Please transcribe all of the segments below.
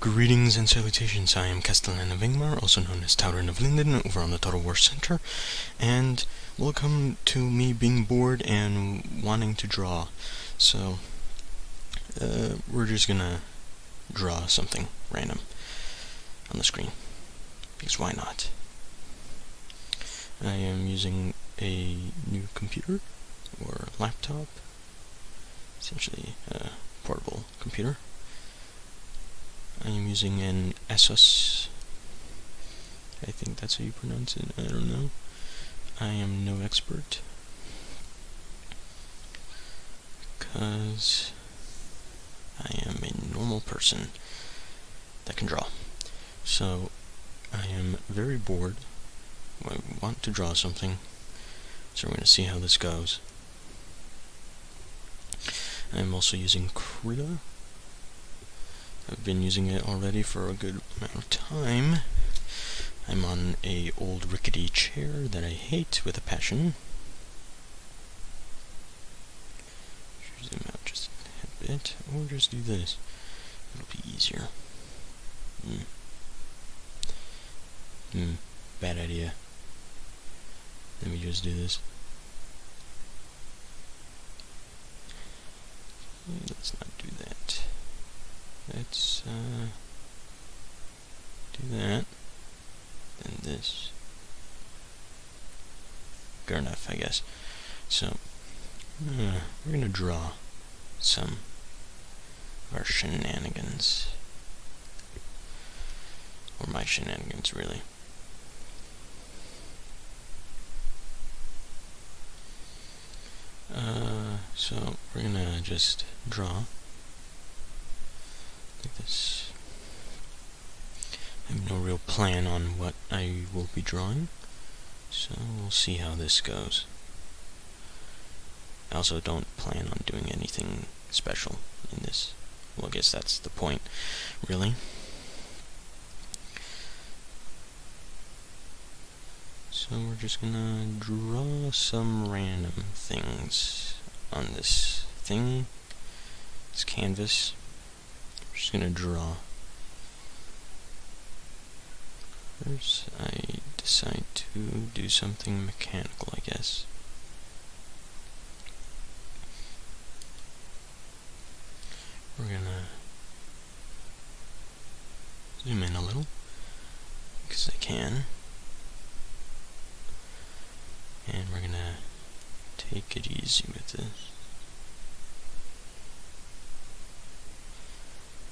Greetings and salutations, I am Castellan of Ingmar, also known as Taurin of Linden, over on the Total War Center, and welcome to me being bored and wanting to draw. So, we're just gonna draw something random on the screen, because why not? I am using a new computer, or laptop, essentially a portable computer. I am using an Asus, I think that's how you pronounce it, I don't know. I am no expert, because I am a normal person that can draw. So, I am very bored, I want to draw something, so we're going to see how this goes. I am also using Krita. I've been using it already for a good amount of time. I'm on a old rickety chair that I hate with a passion. Zoom out just a bit, or just do this. It'll be easier. Bad idea. Let me just do this. Let's not do that. Let's do that, then this. Good enough, I guess. So, we're gonna draw some of our shenanigans. Or my shenanigans, really. So, we're gonna just draw like this. I have no real plan on what I will be drawing, so we'll see how this goes. I also don't plan on doing anything special in this. Well, I guess that's the point, really. So we're just gonna draw some random things on this thing, this canvas. I'm just gonna draw. First, I decide to do something mechanical, I guess. We're gonna zoom in a little, because I can. And we're gonna take it easy with this.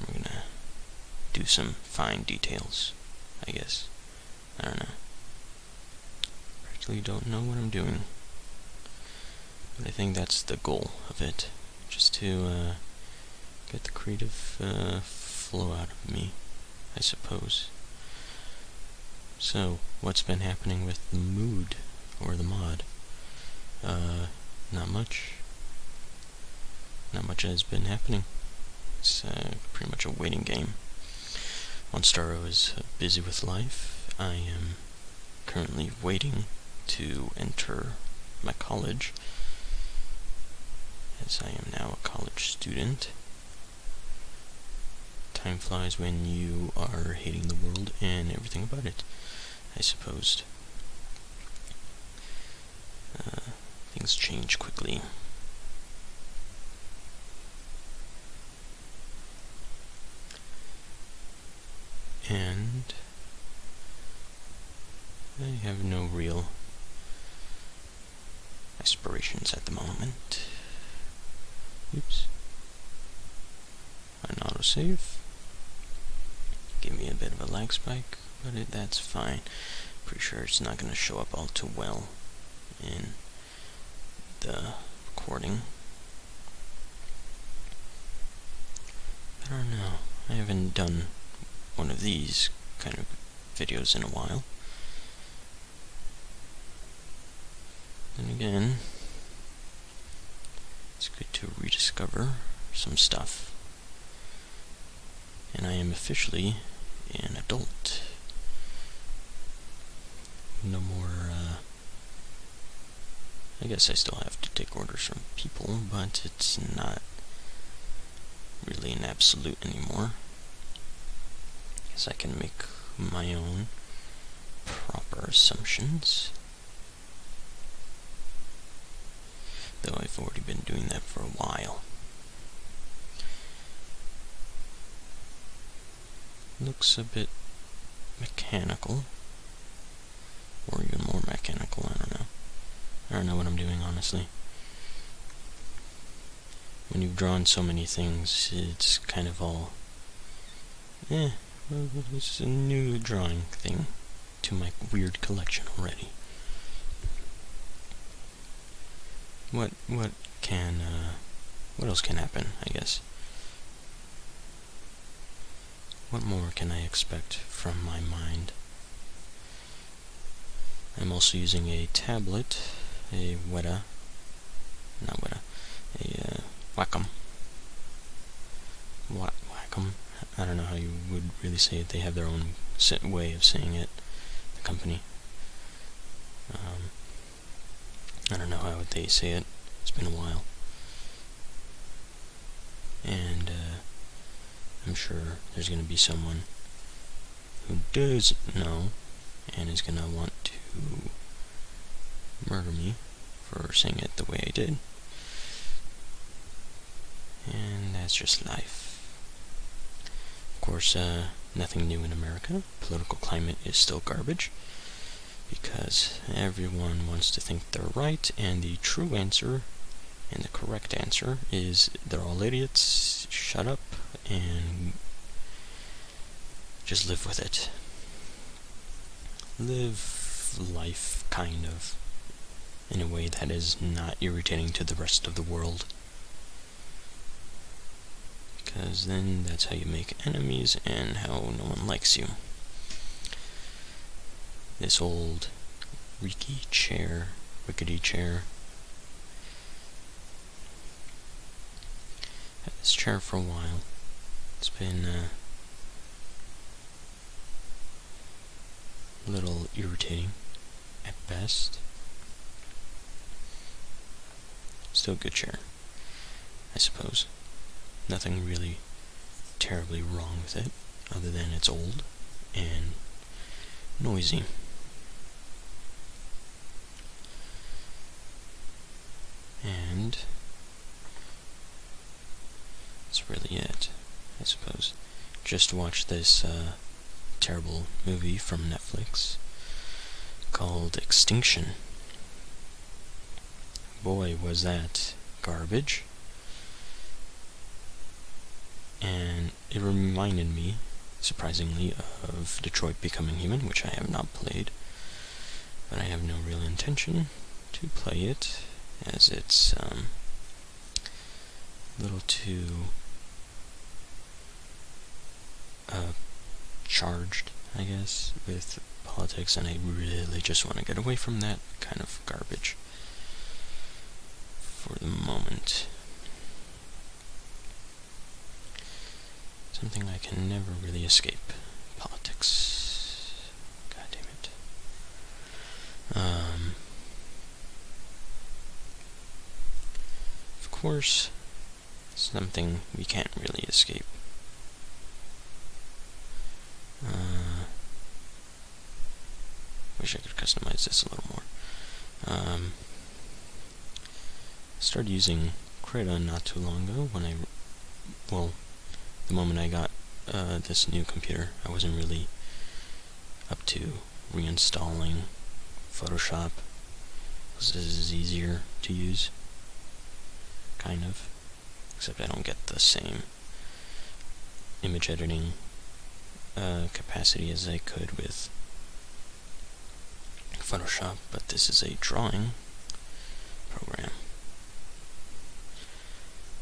We're gonna do some fine details, I guess. I don't know. Actually don't know what I'm doing. But I think that's the goal of it. Just to get the creative flow out of me, I suppose. So, what's been happening with the mood? Or the mod? Not much. Not much has been happening. It's pretty much a waiting game. Monstaro is busy with life. I am currently waiting to enter my college, as I am now a college student. Time flies when you are hating the world and everything about it, I suppose. Things change quickly. And I have no real aspirations at the moment. Oops. An autosave. Give me a bit of a lag spike, but that's fine. Pretty sure it's not going to show up all too well in the recording. I don't know. I haven't done one of these kind of videos in a while. Then again, it's good to rediscover some stuff. And I am officially an adult. No more, I guess I still have to take orders from people, but it's not really an absolute anymore. guess I can make my own proper assumptions. Though I've already been doing that for a while. Looks a bit mechanical. Or even more mechanical, I don't know. I don't know what I'm doing, honestly. When you've drawn so many things, it's kind of all... it's a new drawing thing to my weird collection already. What else can happen, I guess? What more can I expect from my mind? I'm also using a tablet, a Wacom. Wacom. I don't know how you would really say it. They have their own way of saying it, the company. I don't know how they say it. It's been a while. And I'm sure there's going to be someone who does know and is going to want to murder me for saying it the way I did. And that's just life. Of course, nothing new in America. Political climate is still garbage, because everyone wants to think they're right, and the true answer and the correct answer is they're all idiots, shut up, and just live with it. Live life, kind of, in a way that is not irritating to the rest of the world. Because then that's how you make enemies and how no one likes you. This old rickety chair. Had this chair for a while. It's been a little irritating at best. Still a good chair, I suppose. Nothing really terribly wrong with it, other than it's old and noisy. And that's really it, I suppose. Just watched this terrible movie from Netflix called Extinction. Boy, was that garbage. And it reminded me, surprisingly, of Detroit Becoming Human, which I have not played. But I have no real intention to play it, as it's a little too charged, I guess, with politics, and I really just want to get away from that kind of garbage for the moment. Something I can never really escape. Politics. God damn it. Of course, something we can't really escape. Wish I could customize this a little more. Started using Krita not too long ago when the moment I got this new computer. I wasn't really up to reinstalling Photoshop. This is easier to use, kind of, except I don't get the same image editing capacity as I could with Photoshop, but this is a drawing program.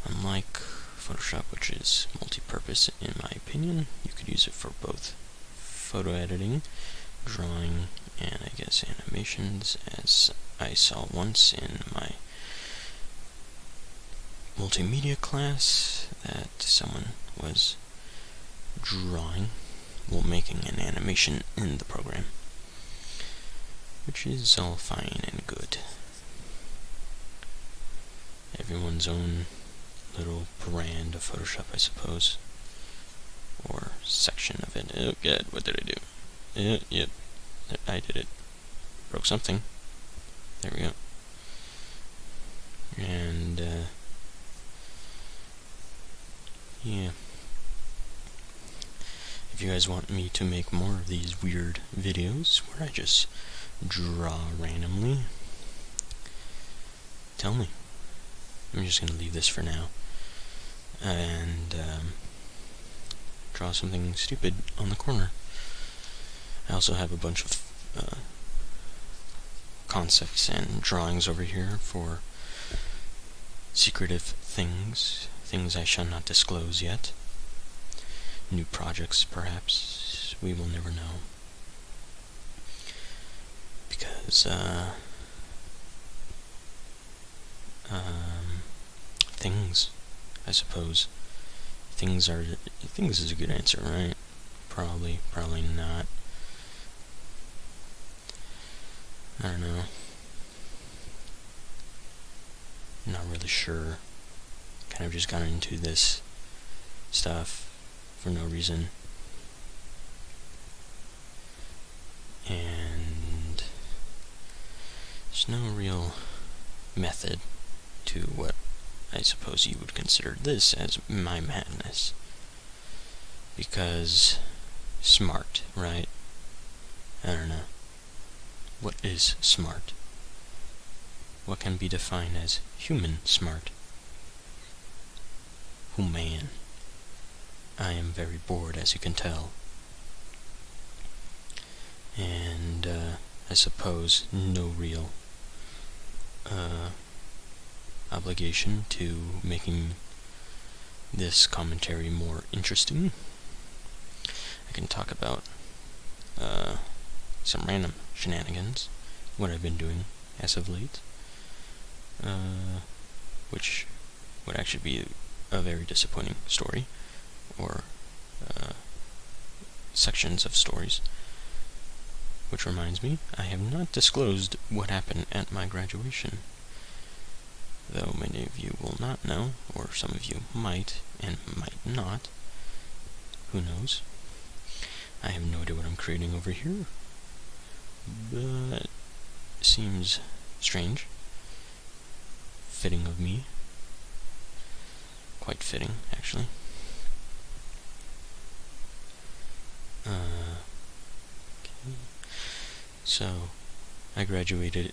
Unlike Photoshop, which is multi-purpose in my opinion, you could use it for both photo editing, drawing, and I guess animations, as I saw once in my multimedia class that someone was making an animation in the program, which is all fine and good. Everyone's own little brand of Photoshop, I suppose, or section of it. Oh god, what did I do? Yep, I did it. Broke something. There we go. And, yeah. If you guys want me to make more of these weird videos where I just draw randomly, tell me. I'm just going to leave this for now. And, draw something stupid on the corner. I also have a bunch of concepts and drawings over here for secretive things I shall not disclose yet. New projects, perhaps. We will never know. Because, things, I suppose. Things is a good answer, right? Probably not. I don't know. Not really sure. Kind of just got into this stuff for no reason. And there's no real method to what I suppose you would consider this as my madness. Because smart, right? I don't know. What is smart? What can be defined as human smart? Oh man, I am very bored, as you can tell. And, I suppose no real obligation to making this commentary more interesting. I can talk about some random shenanigans, what I've been doing as of late, which would actually be a very disappointing story, or sections of stories. Which reminds me, I have not disclosed what happened at my graduation. Though many of you will not know, or some of you might, and might not. Who knows? I have no idea what I'm creating over here. But seems strange. Fitting of me. Quite fitting, actually. Okay. So, I graduated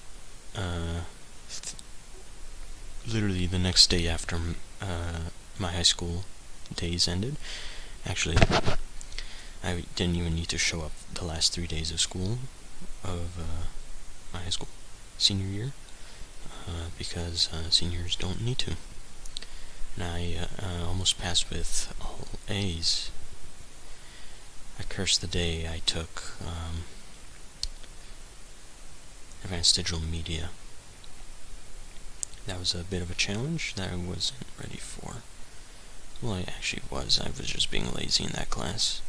literally the next day after my high school days ended. Actually, I didn't even need to show up the last 3 days of school of my high school senior year, because seniors don't need to. And I almost passed with all A's. I cursed the day I took advanced digital media. That was a bit of a challenge that I wasn't ready for. Well, I actually was. I was just being lazy in that class.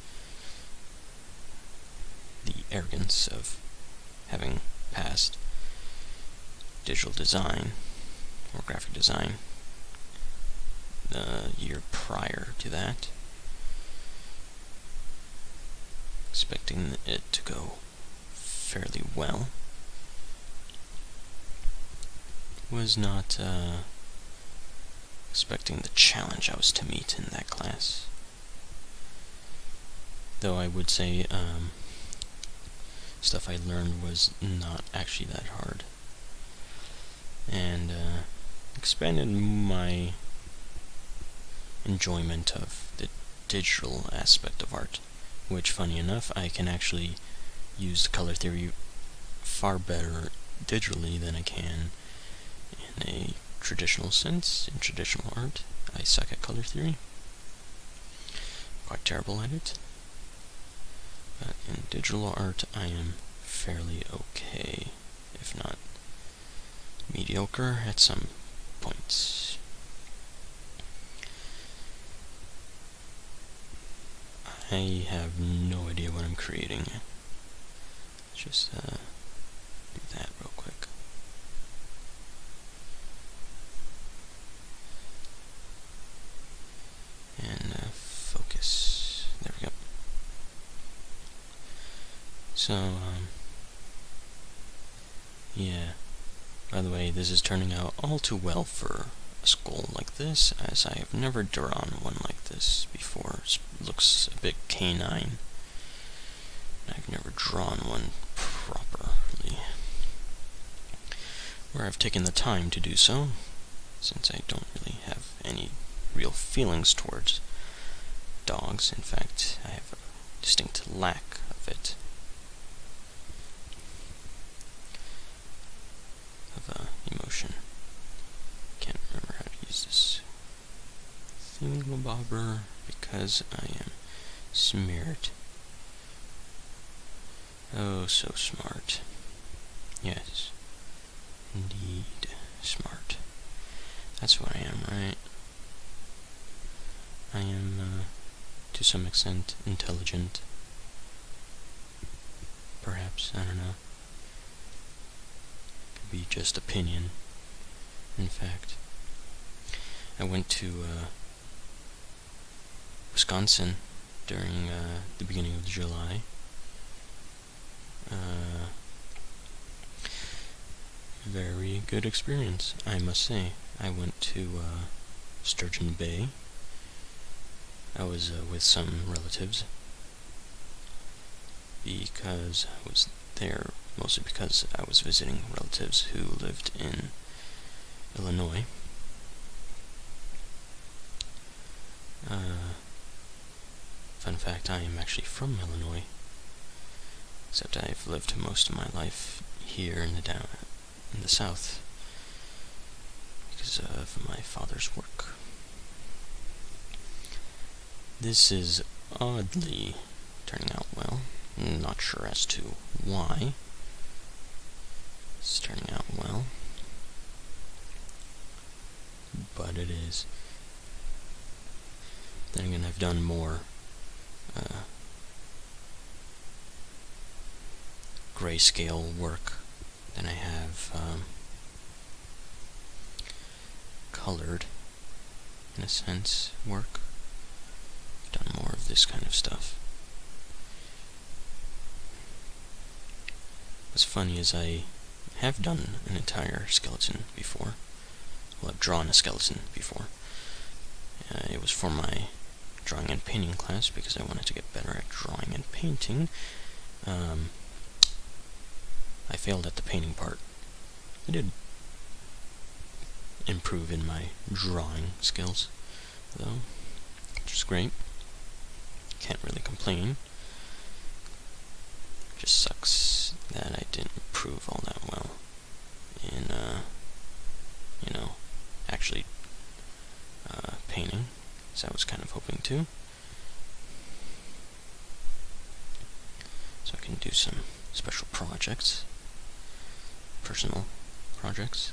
The arrogance of having passed digital design or graphic design the year prior to that, expecting it to go fairly well, was not expecting the challenge I was to meet in that class. Though I would say stuff I learned was not actually that hard, and expanded my enjoyment of the digital aspect of art, which, funny enough, I can actually use color theory far better digitally than I can in a traditional sense. In traditional art, I suck at color theory. Quite terrible at it. But in digital art, I am fairly okay, if not mediocre at some points. I have no idea what I'm creating. Just do that real quick. And focus. There we go. So, yeah. By the way, this is turning out all too well for a skull like this, as I have never drawn one like this before. It looks a bit canine. I've never drawn one properly, where I've taken the time to do so, since I don't really have any real feelings towards dogs. In fact, I have a distinct lack of it. Of emotion. Can't remember how to use this thingamabobber because I am smeared. Oh, so smart. Yes. Indeed. Smart. That's what I am, right? I am, to some extent, intelligent. Perhaps, I don't know. Could be just opinion. In fact, I went to, Wisconsin during, the beginning of July. Very good experience, I must say. I went to Sturgeon Bay. I was with some relatives because I was there mostly because I was visiting relatives who lived in Illinois. Fun fact, I am actually from Illinois, except I've lived most of my life here in the South because of my father's work. This is oddly turning out well. I'm not sure as to why it's turning out well, but it is. Then again, I've done more grayscale work than I have colored, in a sense, work. I've done more of this kind of stuff. What's funny is I have done an entire skeleton before. Well, I've drawn a skeleton before. It was for my drawing and painting class because I wanted to get better at drawing and painting. I failed at the painting part. I did improve in my drawing skills, though, which is great. Can't really complain. Just sucks that I didn't improve all that well in, actually painting, as I was kind of hoping to. So I can do some special projects, personal projects.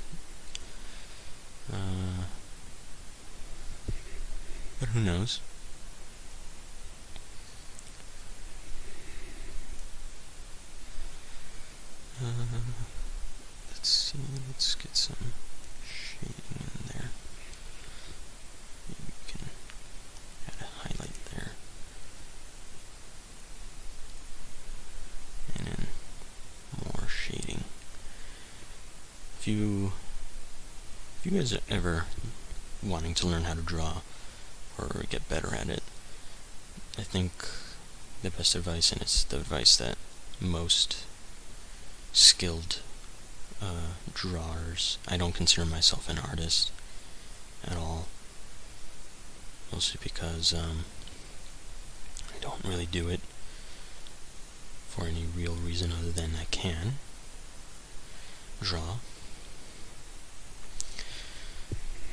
But who knows? Let's see, let's get some shading in there. Maybe we can add a highlight there. And then more shading. If you guys are ever wanting to learn how to draw or get better at it, I think the best advice, and it's the advice that most skilled drawers, I don't consider myself an artist at all, mostly because I don't really do it for any real reason other than I can draw,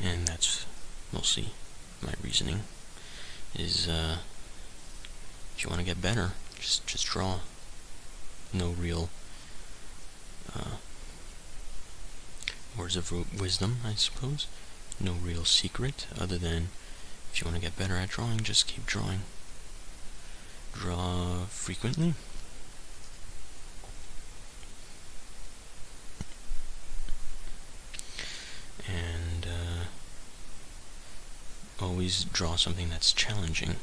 and that's mostly my reasoning, is if you want to get better, just draw. No real words of wisdom, I suppose. No real secret, other than if you want to get better at drawing, just keep drawing. Draw frequently. And always draw something that's challenging.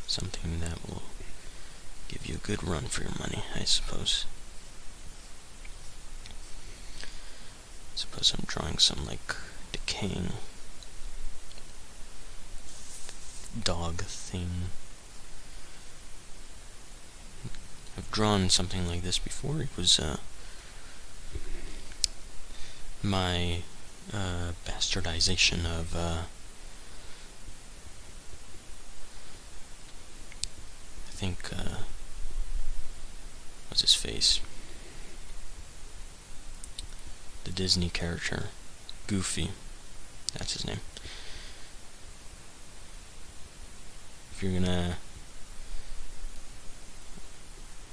Something that will give you a good run for your money, I suppose. Suppose I'm drawing some, like, decaying dog thing. I've drawn something like this before. It was, my, bastardization of, I think, what's his face? The Disney character, Goofy. That's his name. If you're gonna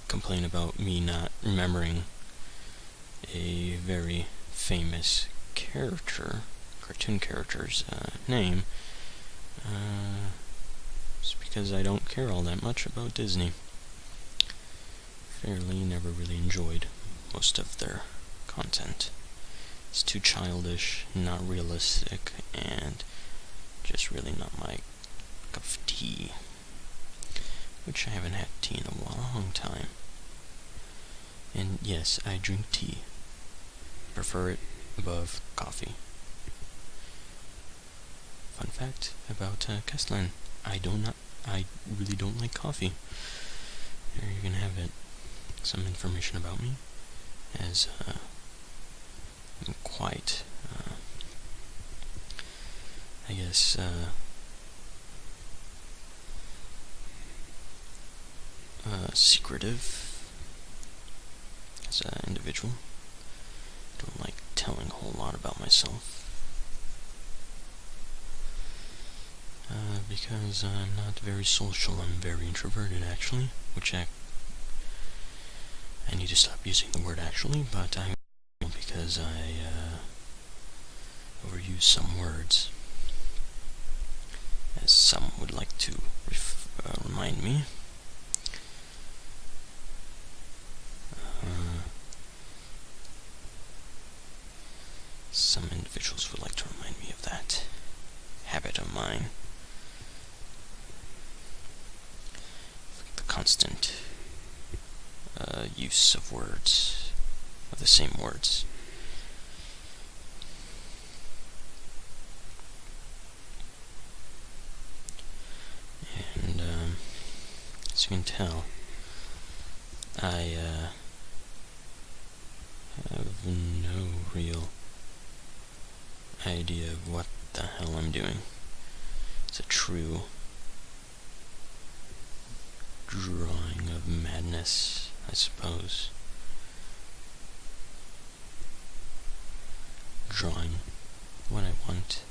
complain about me not remembering a very famous character, cartoon character's name, it's because I don't care all that much about Disney. Fairly never really enjoyed most of their content. It's too childish, not realistic, and just really not my cup of tea. Which I haven't had tea in a long time. And yes, I drink tea. Prefer it above coffee. Fun fact about Castellan: I really don't like coffee. There you can have it. Some information about me, as I'm quite, I guess, secretive as an individual. Don't like telling a whole lot about myself. Because I'm not very social. I'm very introverted, actually, which I need to stop using the word actually, but I will, because I overuse some words, as some would like to remind me. Some individuals would like to remind me of that habit of mine. The constant use of words, of the same words. And as you can tell, I have no real idea of what the hell I'm doing. It's a true drawing of madness, I suppose. Drawing what I want,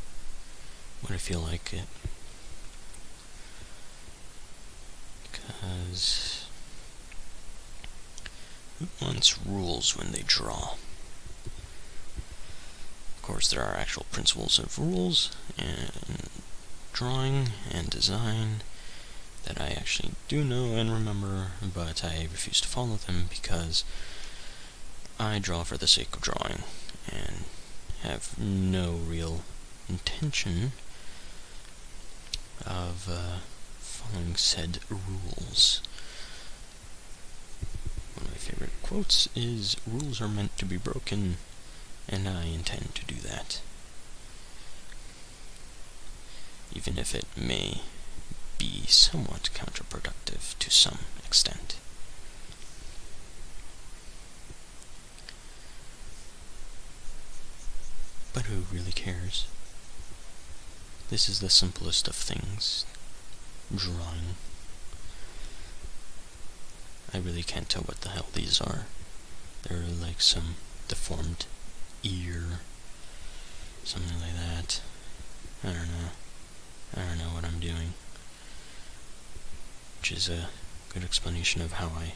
when I feel like it. Because who wants rules when they draw? Of course, there are actual principles of rules in drawing and design that I actually do know and remember, but I refuse to follow them because I draw for the sake of drawing and have no real intention of following said rules. One of my favorite quotes is, "Rules are meant to be broken, and I intend to do that. Even if it may be somewhat counterproductive to some extent." But who really cares? This is the simplest of things. Drawing. I really can't tell what the hell these are. They're like some deformed ear, something like that. I don't know what I'm doing. Which is a good explanation of how I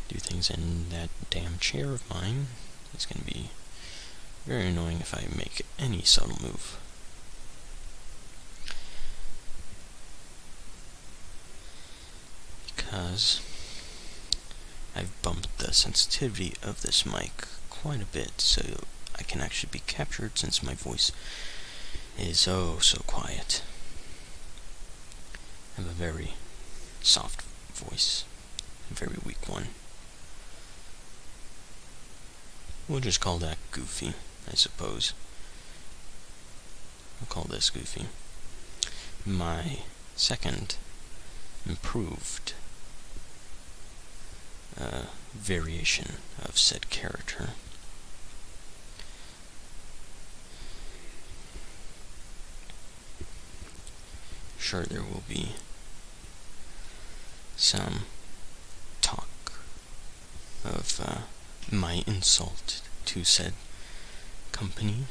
do things, and that damn chair of mine is going to be very annoying if I make any subtle move. Because I've bumped the sensitivity of this mic quite a bit, so I can actually be captured since my voice is oh so quiet. I have a very soft voice, a very weak one. We'll just call that Goofy, I suppose. I'll call this Goofy. My second improved variation of said character. Sure, there will be some talk of my insult to said company.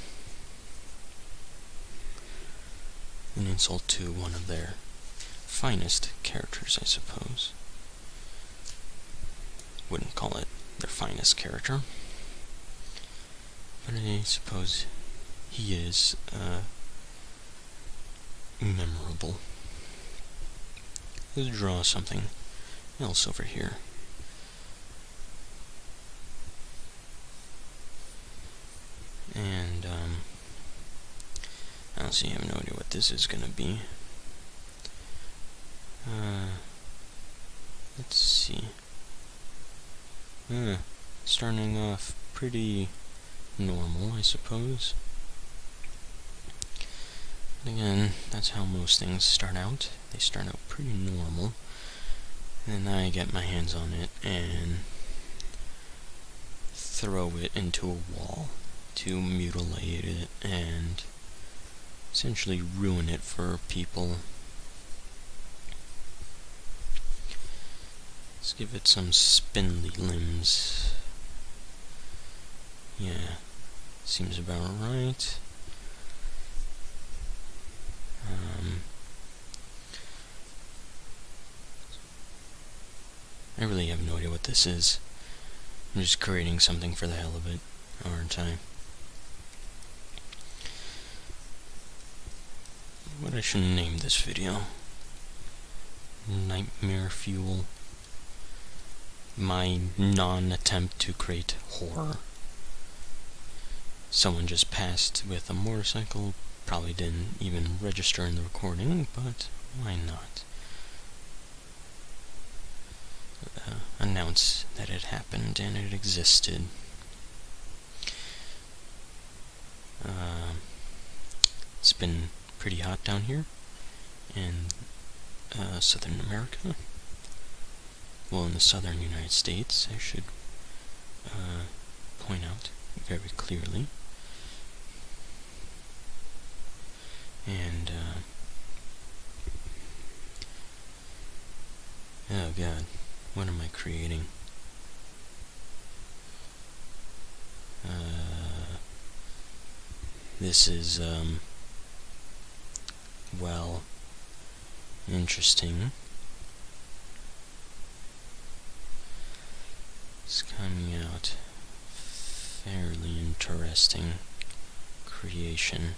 An insult to one of their finest characters, I suppose. Wouldn't call it their finest character, but I suppose he is memorable. Let's draw something else over here. And I honestly have no idea what this is gonna be. Let's see. Starting off pretty normal, I suppose. But again, that's how most things start out. They start out pretty normal, and then I get my hands on it and throw it into a wall to mutilate it and essentially ruin it for people. Let's give it some spindly limbs. Yeah, seems about right. I really have no idea what this is. I'm just creating something for the hell of it, aren't I? What I should name this video? Nightmare Fuel. My non-attempt to create horror. Someone just passed with a motorcycle, probably didn't even register in the recording, but why not? Announce that it happened and it existed. It's been pretty hot down here in Southern America. Well, in the southern United States, I should point out very clearly. And, oh god, what am I creating? This is, well, interesting. It's coming out fairly interesting creation.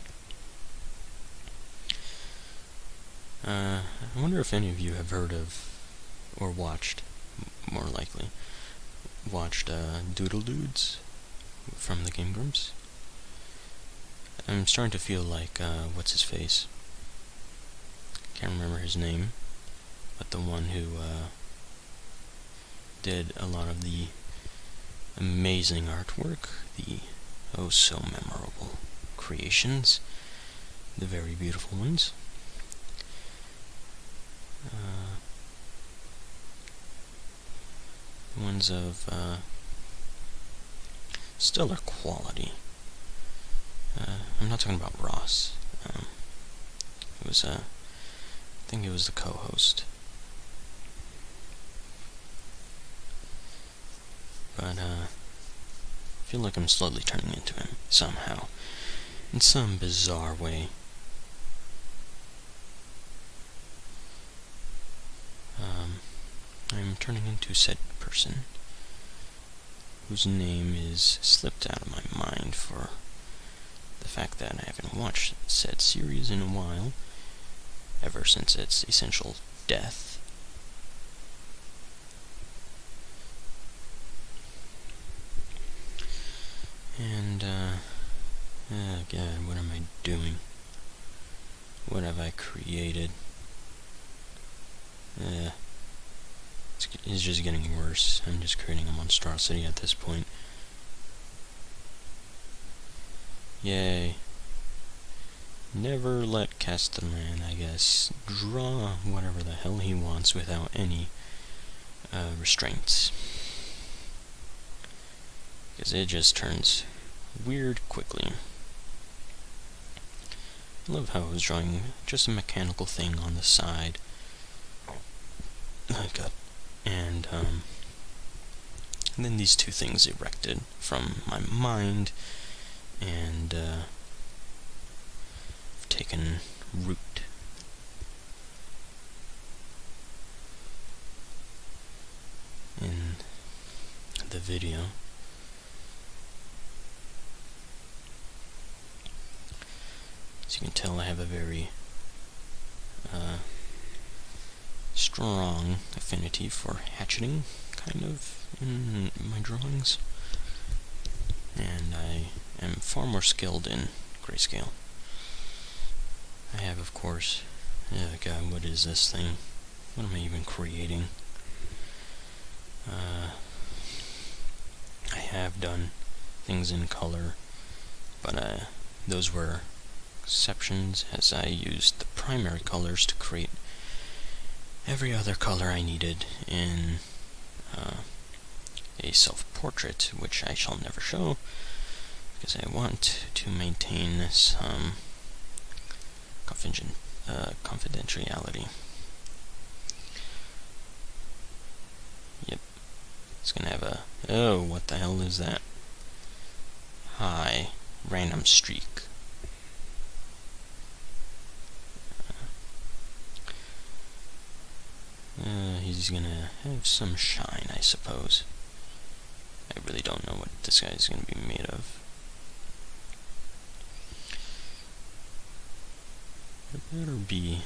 I wonder if any of you have heard of, or watched, more likely, watched Doodle Dudes from the Game Grumps. I'm starting to feel like, what's his face? Can't remember his name, but the one who did a lot of the amazing artwork, the oh so memorable creations, the very beautiful ones. The ones of stellar quality. I'm not talking about Ross. It was I think it was the co-host. But I feel like I'm slowly turning into him somehow, in some bizarre way. I'm turning into said person, whose name is slipped out of my mind for the fact that I haven't watched said series in a while, ever since its essential death. And, oh god, what am I doing? What have I created? Let's is just getting worse. I'm just creating a monstrosity at this point. Yay. Never let Castellan, I guess, draw whatever the hell he wants without any restraints. Because it just turns weird quickly. I love how I was drawing just a mechanical thing on the side. Oh god. And then these two things erected from my mind and taken root. In the video. As you can tell, I have a very strong affinity for hatcheting, kind of, in my drawings. And I am far more skilled in grayscale. I have, of course, oh god, what is this thing? What am I even creating? I have done things in color, but those were exceptions, as I used the primary colors to create every other color I needed in a self-portrait, which I shall never show, because I want to maintain some confidentiality. Yep. It's gonna have a... oh, what the hell is that? Hi. Random streak. He's gonna have some shine, I suppose. I really don't know what this guy's gonna be made of. There better be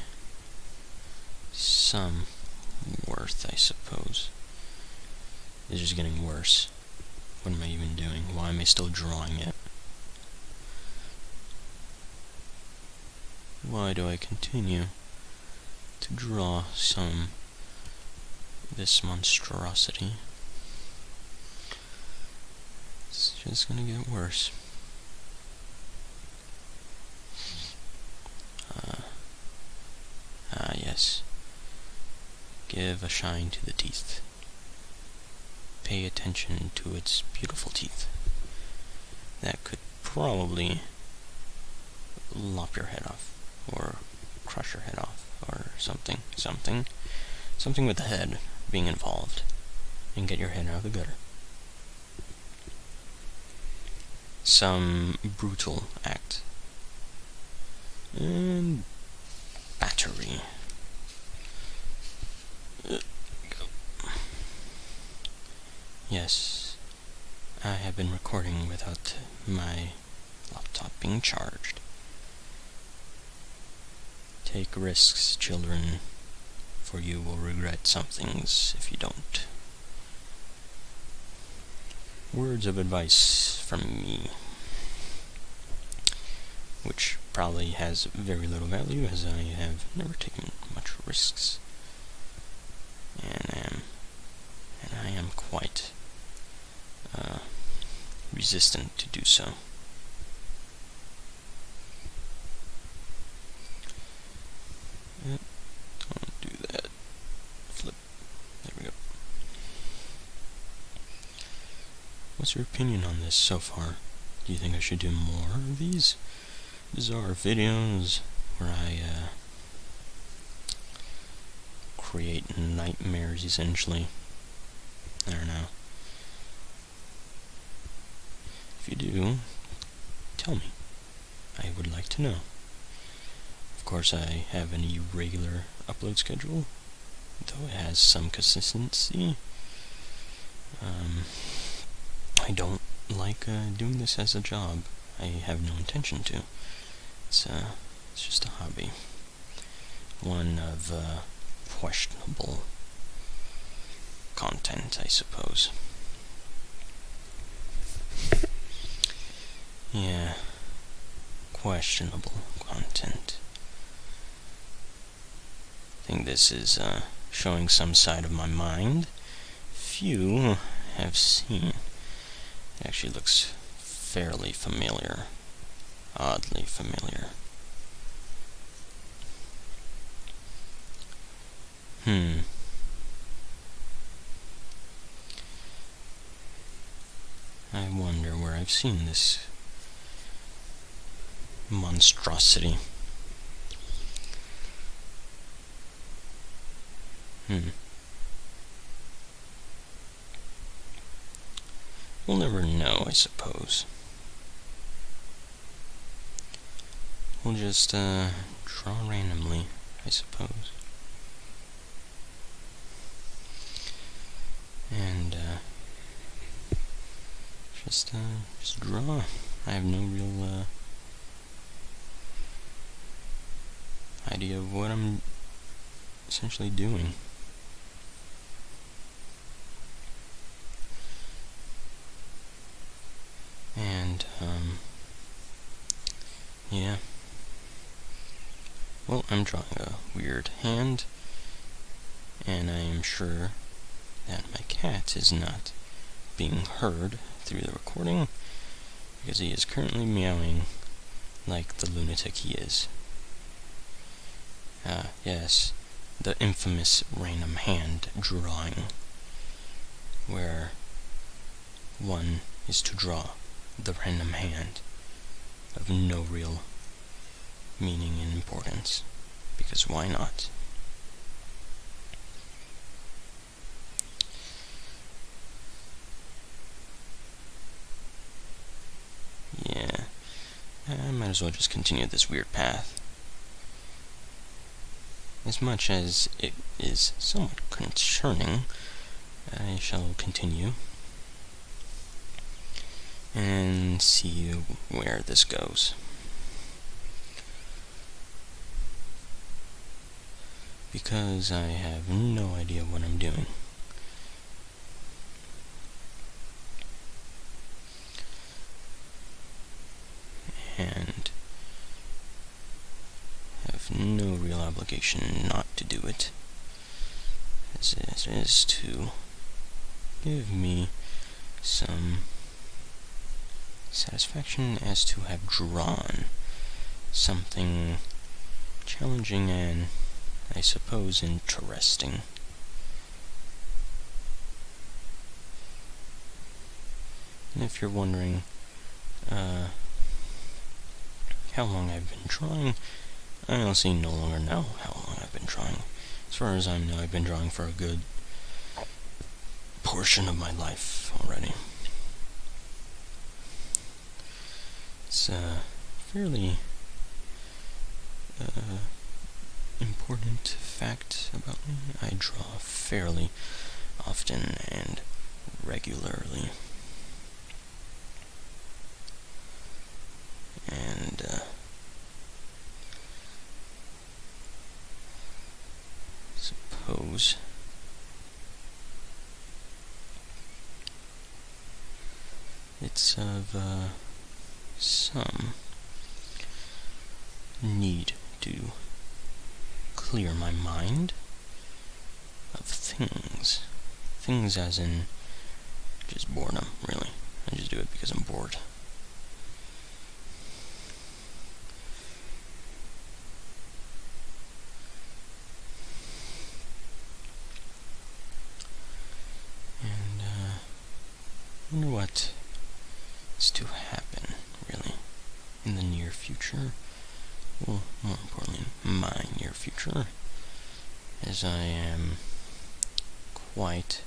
some worth, I suppose. It's just getting worse. What am I even doing? Why am I still drawing it? Why do I continue to draw this monstrosity? It's just gonna get worse. Yes. Give a shine to the teeth. Pay attention to its beautiful teeth. That could probably lop your head off, or crush your head off, or something with the head being involved, and get your head out of the gutter. Some brutal act. And battery. Yes, I have been recording without my laptop being charged. Take risks, children, for you will regret some things if you don't. Words of advice from me, which probably has very little value, as I have never taken much risks, and I am quite resistant to do so. Don't do that. Flip. There we go. What's your opinion on this so far? Do you think I should do more of these bizarre videos where I create nightmares, essentially? I don't know. If you do, tell me. I would like to know. Of course, I have an irregular upload schedule, though it has some consistency. I don't like doing this as a job. I have no intention to. It's just a hobby. One of questionable content, I suppose. Yeah, questionable content. I think this is showing some side of my mind few have seen. It actually looks fairly familiar, oddly familiar. I wonder where I've seen this monstrosity. We'll never know, I suppose. We'll just draw randomly, I suppose. And just draw. I have no real idea of what I'm essentially doing. And yeah. Well, I'm drawing a weird hand, and I am sure that my cat is not being heard through the recording, because he is currently meowing like the lunatic he is. Yes, the infamous random hand drawing, where one is to draw the random hand of no real meaning and importance, because why not? Yeah, I might as well just continue this weird path. As much as it is somewhat concerning, I shall continue and see where this goes. Because I have no idea what I'm doing. And have no real obligation not to do it, as it is to give me some satisfaction as to have drawn something challenging and, I suppose, interesting. And if you're wondering how long I've been drawing, I honestly no longer know how long I've been drawing. As far as I know, I've been drawing for a good portion of my life already. It's a fairly important fact about me. I draw fairly often and regularly. And suppose it's of some need to clear my mind of things. Things as in just boredom, really. I just do it because I'm bored. And I wonder what is to happen, really, in the near future. Well, more importantly, my near future, as I am quite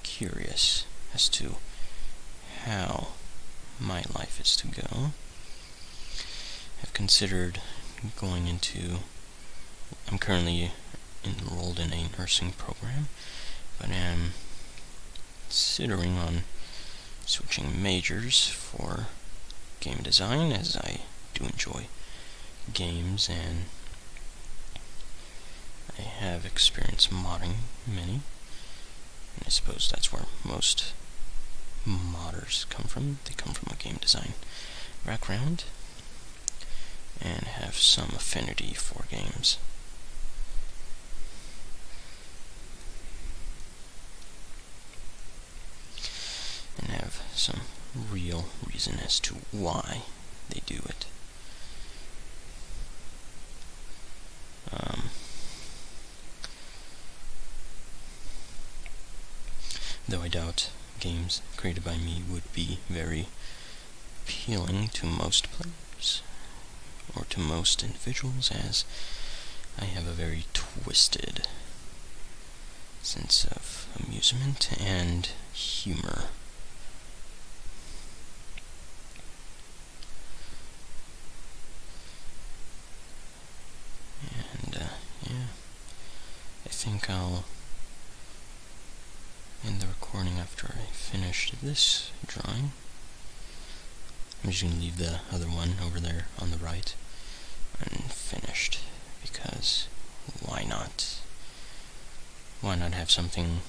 curious as to how my life is to go. I've considered going into, I'm currently enrolled in a nursing program, but am considering on switching majors for game design, as I do enjoy games and I have experience modding many, and I suppose that's where most modders come from. They come from a game design background and have some affinity for games. have some real reason as to why they do it. Though I doubt games created by me would be very appealing to most players, or to most individuals, as I have a very twisted sense of amusement and humor. And, yeah, I think I'll end the recording after I finish this drawing. I'm just going to leave the other one over there on the right unfinished, because why not? Why not have something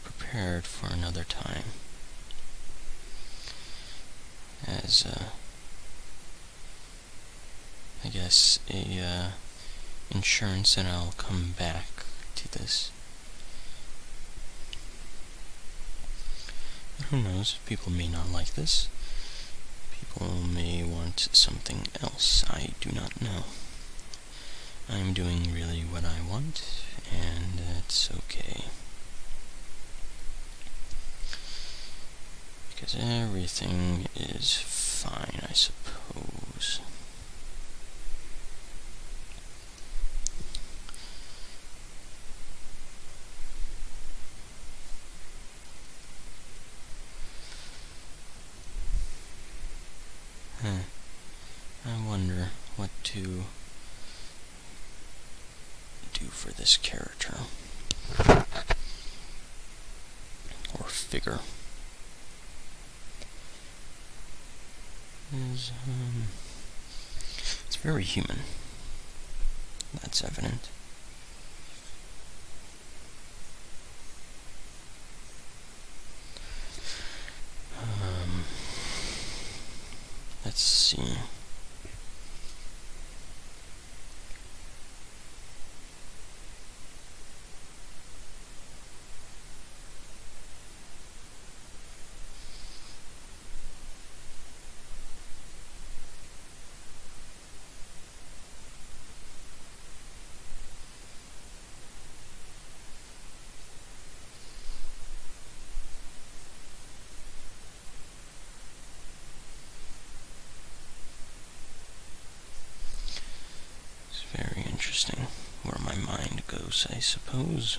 prepared for another time? As, I guess, a insurance that I'll come back to this. But who knows, people may not like this. People may want something else. I do not know. I'm doing really what I want, and it's okay. Because everything is fine, I suppose. I wonder what to do for this character. Or figure. It's very human. That's evident. Let's see. Very interesting where my mind goes, I suppose,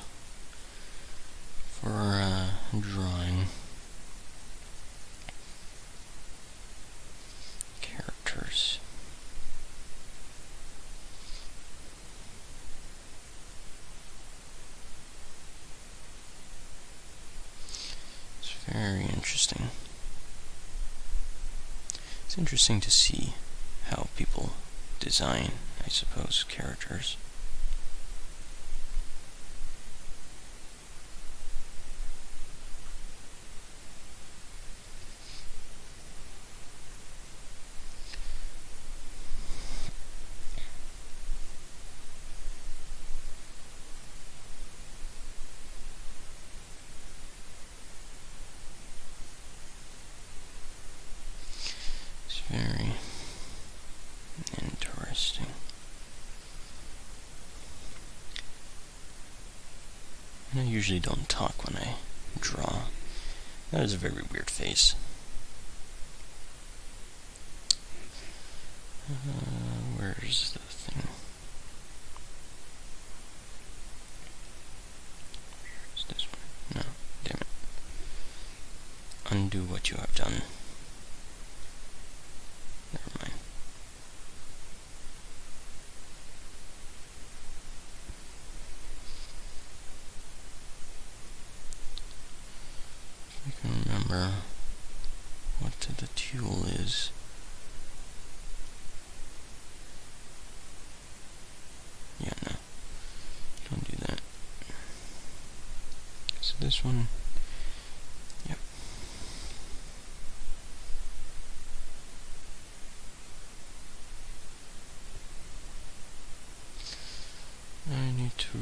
for drawing characters. It's very interesting. It's interesting to see how people design, I suppose, characters. It's very interesting. And I usually don't talk when I draw. That is a very weird face. Where's the thing? Where's this one? No, damn it. Undo what you have done. Never mind. I can remember what the tool is. Yeah, no. Don't do that. So this one. Yep. I need to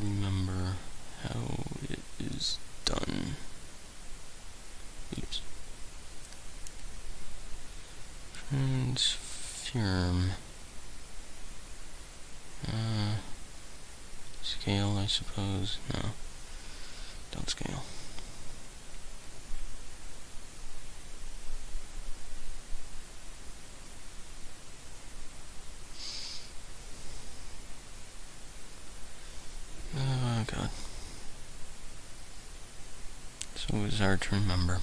remember how it is done. Transform. Scale, I suppose. No. Don't scale. Oh god. So it's hard to remember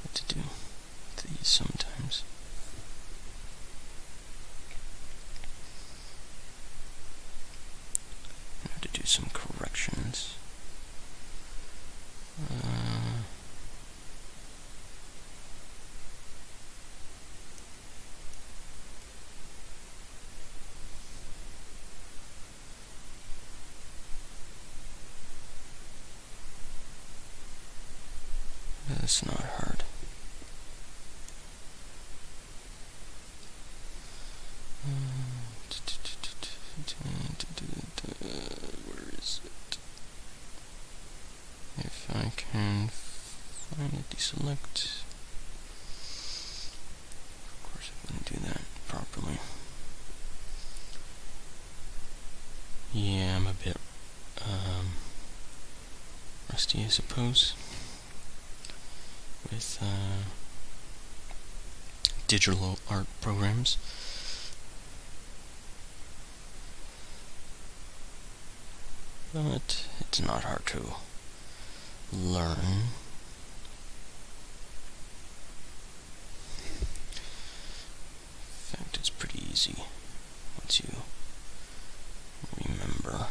what to do with these sometimes. I have to do some corrections. That's not hard. Where is it? If I can find it, deselect. Of course I wouldn't do that properly. Yeah, I'm a bit rusty, I suppose, with digital art programs. But it's not hard to learn. In fact, it's pretty easy once you remember.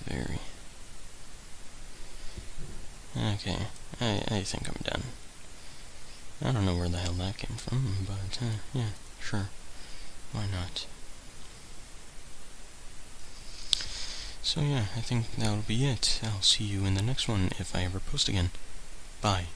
Very. Okay, I think I'm done. I don't know where the hell that came from, but yeah, sure. Why not? So yeah, I think that'll be it. I'll see you in the next one if I ever post again. Bye.